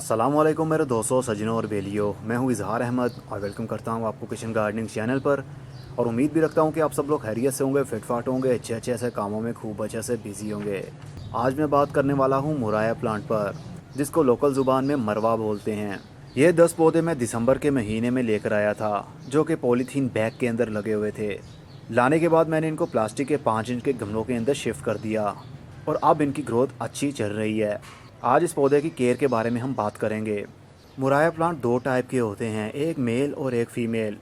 अस्सलामुअलैकुम मेरे दोस्तों, सज्जनों और बेलियों। मैं हूं इजहार अहमद और वेलकम करता हूं आपको किचन गार्डनिंग चैनल पर। और उम्मीद भी रखता हूं कि आप सब लोग खैरियत से होंगे, फिटफाट होंगे, अच्छे अच्छे ऐसे कामों में खूब अच्छे से बिजी होंगे। आज मैं बात करने वाला हूं मुराया प्लांट पर, जिसको लोकल ज़ुबान में मरवा बोलते हैं। ये 10 पौधे मैं दिसंबर के महीने में लेकर आया था, जो कि पॉलीथीन बैग के अंदर लगे हुए थे। लाने के बाद मैंने इनको प्लास्टिक के 5 इंच के गमलों के अंदर शिफ्ट कर दिया और अब इनकी ग्रोथ अच्छी चल रही है। आज इस पौधे की केयर के बारे में हम बात करेंगे। मुराया प्लांट 2 टाइप के होते हैं, एक मेल और एक फ़ीमेल।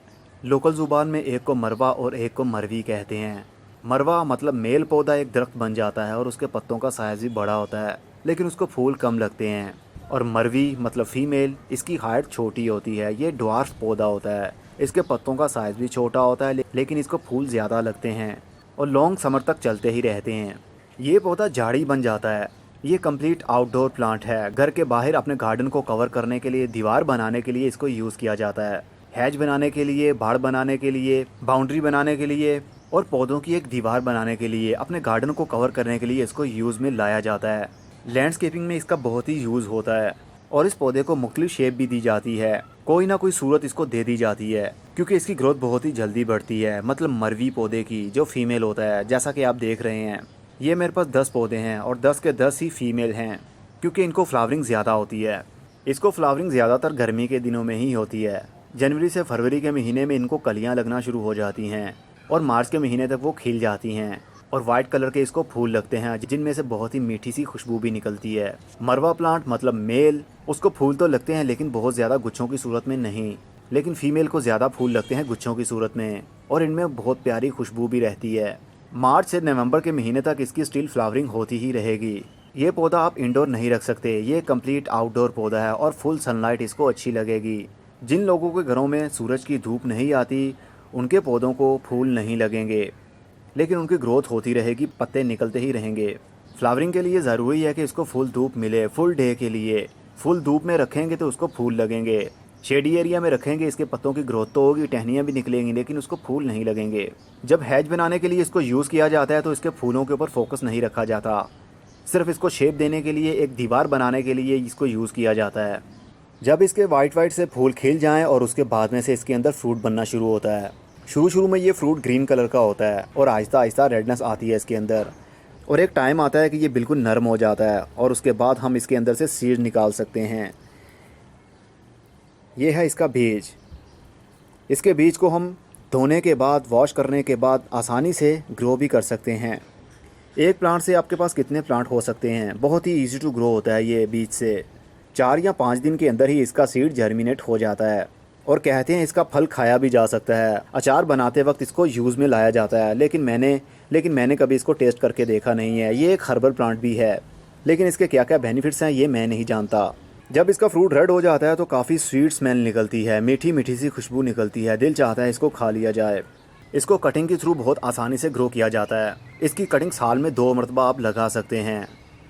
लोकल ज़ुबान में एक को मरवा और एक को मरवी कहते हैं। मरवा मतलब मेल पौधा एक दरख्त बन जाता है और उसके पत्तों का साइज़ भी बड़ा होता है, लेकिन उसको फूल कम लगते हैं। और मरवी मतलब फ़ीमेल, इसकी हाइट छोटी होती है, ये ड्वार्फ पौधा होता है। इसके पत्तों का साइज़ भी छोटा होता है, लेकिन इसको फूल ज़्यादा लगते हैं और लॉन्ग समर तक चलते ही रहते हैं। ये पौधा झाड़ी बन जाता है। ये कंप्लीट आउटडोर प्लांट है। घर के बाहर अपने गार्डन को कवर करने के लिए, दीवार बनाने के लिए इसको यूज़ किया जाता है। हैज बनाने के लिए, बाड़ बनाने के लिए, बाउंड्री बनाने के लिए और पौधों की एक दीवार बनाने के लिए, अपने गार्डन को कवर करने के लिए इसको यूज़ में लाया जाता है। लैंडस्केपिंग में इसका बहुत ही यूज़ होता है और इस पौधे को मुख्तलिफ शेप भी दी जाती है। कोई ना कोई सूरत इसको दे दी जाती है, क्योंकि इसकी ग्रोथ बहुत ही जल्दी बढ़ती है। मतलब मरवी पौधे की जो फीमेल होता है, जैसा कि आप देख रहे हैं। ये मेरे पास 10 पौधे हैं और 10 के 10 ही फीमेल हैं, क्योंकि इनको फ्लावरिंग ज़्यादा होती है। इसको फ्लावरिंग ज़्यादातर गर्मी के दिनों में ही होती है। जनवरी से फरवरी के महीने में इनको कलियां लगना शुरू हो जाती हैं और मार्च के महीने तक वो खिल जाती हैं और वाइट कलर के इसको फूल लगते हैं, जिनमें से बहुत ही मीठी सी खुशबू भी निकलती है। मरवा प्लांट मतलब मेल, उसको फूल तो लगते हैं लेकिन बहुत ज़्यादा गुच्छों की सूरत में नहीं। लेकिन फीमेल को ज़्यादा फूल लगते हैं गुच्छों की सूरत में, और इनमें बहुत प्यारी खुशबू भी रहती है। मार्च से नवंबर के महीने तक इसकी स्टिल फ्लावरिंग होती ही रहेगी। ये पौधा आप इंडोर नहीं रख सकते, ये कंप्लीट आउटडोर पौधा है और फुल सनलाइट इसको अच्छी लगेगी। जिन लोगों के घरों में सूरज की धूप नहीं आती, उनके पौधों को फूल नहीं लगेंगे, लेकिन उनकी ग्रोथ होती रहेगी, पत्ते निकलते ही रहेंगे। फ्लावरिंग के लिए ज़रूरी है कि इसको फुल धूप मिले, फुल डे के लिए। फुल धूप में रखेंगे तो उसको फूल लगेंगे। शेडी एरिया में रखेंगे, इसके पत्तों की ग्रोथ तो होगी, टहनियाँ भी निकलेंगी, लेकिन उसको फूल नहीं लगेंगे। जब हैज बनाने के लिए इसको यूज़ किया जाता है तो इसके फूलों के ऊपर फोकस नहीं रखा जाता, सिर्फ इसको शेप देने के लिए, एक दीवार बनाने के लिए इसको यूज़ किया जाता है। जब इसके वाइट वाइट से फूल खिल जाएं और उसके बाद में से इसके अंदर फ्रूट बनना शुरू होता है। शुरू में ये फ्रूट ग्रीन कलर का होता है और आहिस्ता आहिस्ता रेडनेस आती है इसके अंदर, और एक टाइम आता है कि ये बिल्कुल नरम हो जाता है और उसके बाद हम इसके अंदर से सीड निकाल सकते हैं। ये है इसका बीज। इसके बीज को हम धोने के बाद, वॉश करने के बाद आसानी से ग्रो भी कर सकते हैं। एक प्लांट से आपके पास कितने प्लांट हो सकते हैं, बहुत ही इजी टू ग्रो होता है ये बीज से। 4 या 5 दिन के अंदर ही इसका सीड जर्मिनेट हो जाता है और कहते हैं इसका फल खाया भी जा सकता है। अचार बनाते वक्त इसको यूज़ में लाया जाता है, लेकिन मैंने कभी इसको टेस्ट करके देखा नहीं है। ये एक हर्बल प्लांट भी है, लेकिन इसके क्या क्या बेनिफिट्स हैं ये मैं नहीं जानता। जब इसका फ्रूट रेड हो जाता है तो काफ़ी स्वीट स्मेल निकलती है, मीठी मीठी सी खुशबू निकलती है, दिल चाहता है इसको खा लिया जाए। इसको कटिंग के थ्रू बहुत आसानी से ग्रो किया जाता है। इसकी कटिंग साल में 2 मरतबा आप लगा सकते हैं।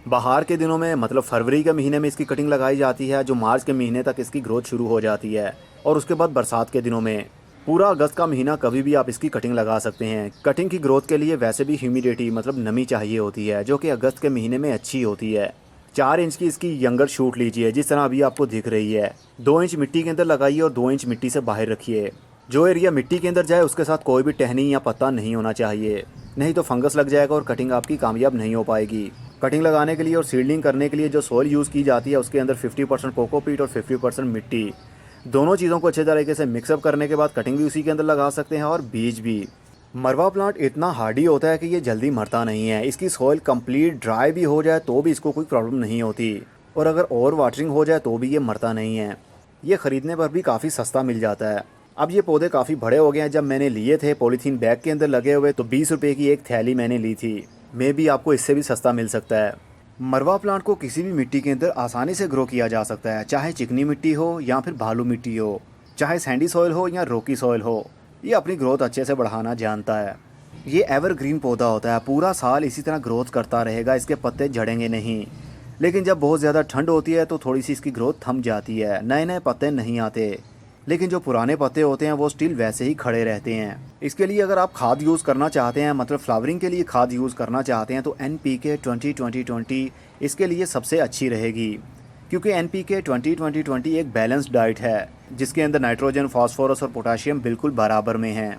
बाहर के दिनों में मतलब फरवरी के महीने में इसकी कटिंग लगाई जाती है, जो मार्च के महीने तक इसकी ग्रोथ शुरू हो जाती है, और उसके बाद बरसात के दिनों में पूरा अगस्त का महीना कभी भी आप इसकी कटिंग लगा सकते हैं। कटिंग की ग्रोथ के लिए वैसे भी ह्यूमिडिटी मतलब नमी चाहिए होती है, जो कि अगस्त के महीने में अच्छी होती है। 4 इंच की इसकी यंगर शूट लीजिए, जिस तरह अभी आपको दिख रही है। 2 इंच मिट्टी के अंदर लगाइए और 2 इंच मिट्टी से बाहर रखिए। जो एरिया मिट्टी के अंदर जाए उसके साथ कोई भी टहनी या पत्ता नहीं होना चाहिए, नहीं तो फंगस लग जाएगा और कटिंग आपकी कामयाब नहीं हो पाएगी। कटिंग लगाने के लिए और सीडलिंग करने के लिए जो सॉइल यूज़ की जाती है, उसके अंदर 50% कोकोपीट और 50% मिट्टी, दोनों चीज़ों को अच्छे तरीके से मिक्सअप करने के बाद कटिंग भी उसी के अंदर लगा सकते हैं और बीज भी। मरवा प्लांट इतना हार्डी होता है कि ये जल्दी मरता नहीं है। इसकी सॉइल कंप्लीट ड्राई भी हो जाए तो भी इसको कोई प्रॉब्लम नहीं होती, और अगर ओवर वाटरिंग हो जाए तो भी ये मरता नहीं है। ये ख़रीदने पर भी काफ़ी सस्ता मिल जाता है। अब ये पौधे काफ़ी बड़े हो गए हैं। जब मैंने लिए थे पॉलीथीन बैग के अंदर लगे हुए, तो 20 रुपये की एक थैली मैंने ली थी। मे भी आपको इससे भी सस्ता मिल सकता है। मरवा प्लांट को किसी भी मिट्टी के अंदर आसानी से ग्रो किया जा सकता है, चाहे चिकनी मिट्टी हो या फिर बालू मिट्टी हो, चाहे सैंडी सॉइल हो या रोकी सॉइल हो। ये अपनी ग्रोथ अच्छे से बढ़ाना जानता है। ये एवरग्रीन पौधा होता है, पूरा साल इसी तरह ग्रोथ करता रहेगा, इसके पत्ते झड़ेंगे नहीं। लेकिन जब बहुत ज़्यादा ठंड होती है तो थोड़ी सी इसकी ग्रोथ थम जाती है, नए नए पत्ते नहीं आते, लेकिन जो पुराने पत्ते होते हैं वो स्टिल वैसे ही खड़े रहते हैं। इसके लिए अगर आप खाद यूज़ करना चाहते हैं, मतलब फ्लावरिंग के लिए खाद यूज़ करना चाहते हैं, तो NPK 20-20-20 इसके लिए सबसे अच्छी रहेगी। क्योंकि NPK 20-20-20 एक बैलेंस्ड डाइट है जिसके अंदर नाइट्रोजन, फास्फोरस और पोटाशियम बिल्कुल बराबर में हैं।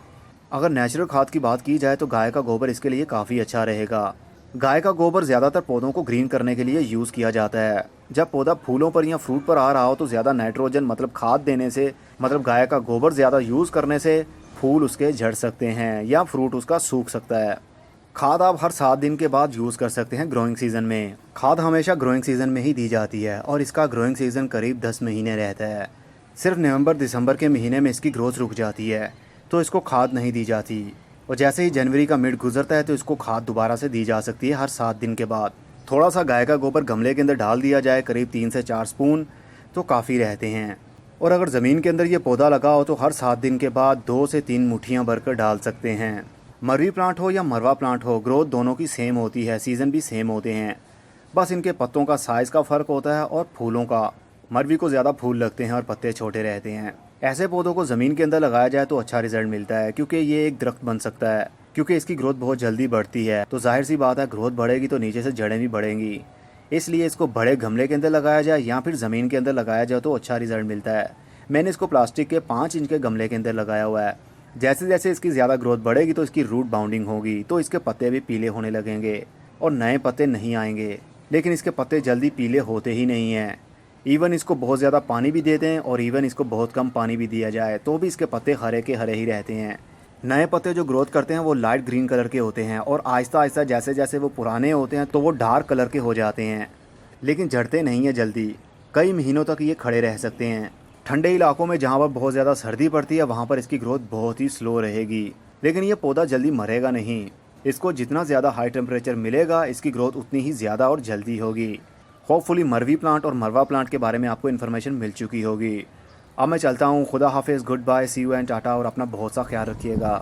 अगर नेचुरल खाद की बात की जाए तो गाय का गोबर इसके लिए काफ़ी अच्छा रहेगा। गाय का गोबर ज़्यादातर पौधों को ग्रीन करने के लिए यूज़ किया जाता है। जब पौधा फूलों पर या फ्रूट पर आ रहा हो तो ज़्यादा नाइट्रोजन मतलब खाद देने से, मतलब गाय का गोबर ज़्यादा यूज़ करने से फूल उसके झड़ सकते हैं या फ्रूट उसका सूख सकता है। खाद आप हर 7 दिन के बाद यूज़ कर सकते हैं ग्रोइंग सीज़न में। खाद हमेशा ग्रोइंग सीज़न में ही दी जाती है और इसका ग्रोइंग सीज़न करीब 10 महीने रहता है। सिर्फ नवंबर दिसंबर के महीने में इसकी ग्रोथ रुक जाती है तो इसको खाद नहीं दी जाती, और जैसे ही जनवरी का मिड गुजरता है तो इसको खाद दोबारा से दी जा सकती है हर 7 दिन के बाद। थोड़ा सा गाय का गोबर गमले के अंदर डाल दिया जाए, करीब 3 से 4 स्पून, तो काफ़ी रहते हैं। और अगर ज़मीन के अंदर ये पौधा लगा हो तो हर 7 दिन के बाद 2 से 3 मुट्ठियाँ भरकर डाल सकते हैं। मरवी प्लांट हो या मरवा प्लांट हो, ग्रोथ दोनों की सेम होती है, सीज़न भी सेम होते हैं, बस इनके पत्तों का साइज़ का फ़र्क होता है और फूलों का। मरवी को ज़्यादा फूल लगते हैं और पत्ते छोटे रहते हैं। ऐसे पौधों को ज़मीन के अंदर लगाया जाए तो अच्छा रिजल्ट मिलता है क्योंकि ये एक दरख्त बन सकता है, क्योंकि इसकी ग्रोथ बहुत जल्दी बढ़ती है। तो जाहिर सी बात है, ग्रोथ बढ़ेगी तो नीचे से जड़ें भी बढ़ेंगी। इसलिए इसको बड़े गमले के अंदर लगाया जाए या फिर ज़मीन के अंदर लगाया जाए तो अच्छा रिजल्ट मिलता है। मैंने इसको प्लास्टिक के 5 इंच के गमले के अंदर लगाया हुआ है। जैसे जैसे इसकी ज़्यादा ग्रोथ बढ़ेगी तो इसकी रूट बाउंडिंग होगी, तो इसके पत्ते भी पीले होने लगेंगे और नए पत्ते नहीं आएंगे। लेकिन इसके पत्ते जल्दी पीले होते ही नहीं हैं। इवन इसको बहुत ज़्यादा पानी भी देते हैं और इवन इसको बहुत कम पानी भी दिया जाए तो भी इसके पत्ते हरे के हरे ही रहते हैं। नए पत्ते जो ग्रोथ करते हैं वो लाइट ग्रीन कलर के होते हैं और आहिस्ता आहिस्ता जैसे जैसे वो पुराने होते हैं तो वो डार्क कलर के हो जाते हैं, लेकिन झड़ते नहीं हैं जल्दी। कई महीनों तक ये खड़े रह सकते हैं। ठंडे इलाकों में जहाँ पर बहुत ज़्यादा सर्दी पड़ती है वहाँ पर इसकी ग्रोथ बहुत ही स्लो रहेगी, लेकिन ये पौधा जल्दी मरेगा नहीं। इसको जितना ज़्यादा हाई टेम्परेचर मिलेगा इसकी ग्रोथ उतनी ही ज़्यादा और जल्दी होगी। होपफुली मरवी प्लांट और मरवा प्लांट के बारे में आपको इन्फॉर्मेशन मिल चुकी होगी। अब मैं चलता हूँ। खुदा हाफिज़, good bye, see you and tata, और अपना बहुत सा ख्याल रखिएगा।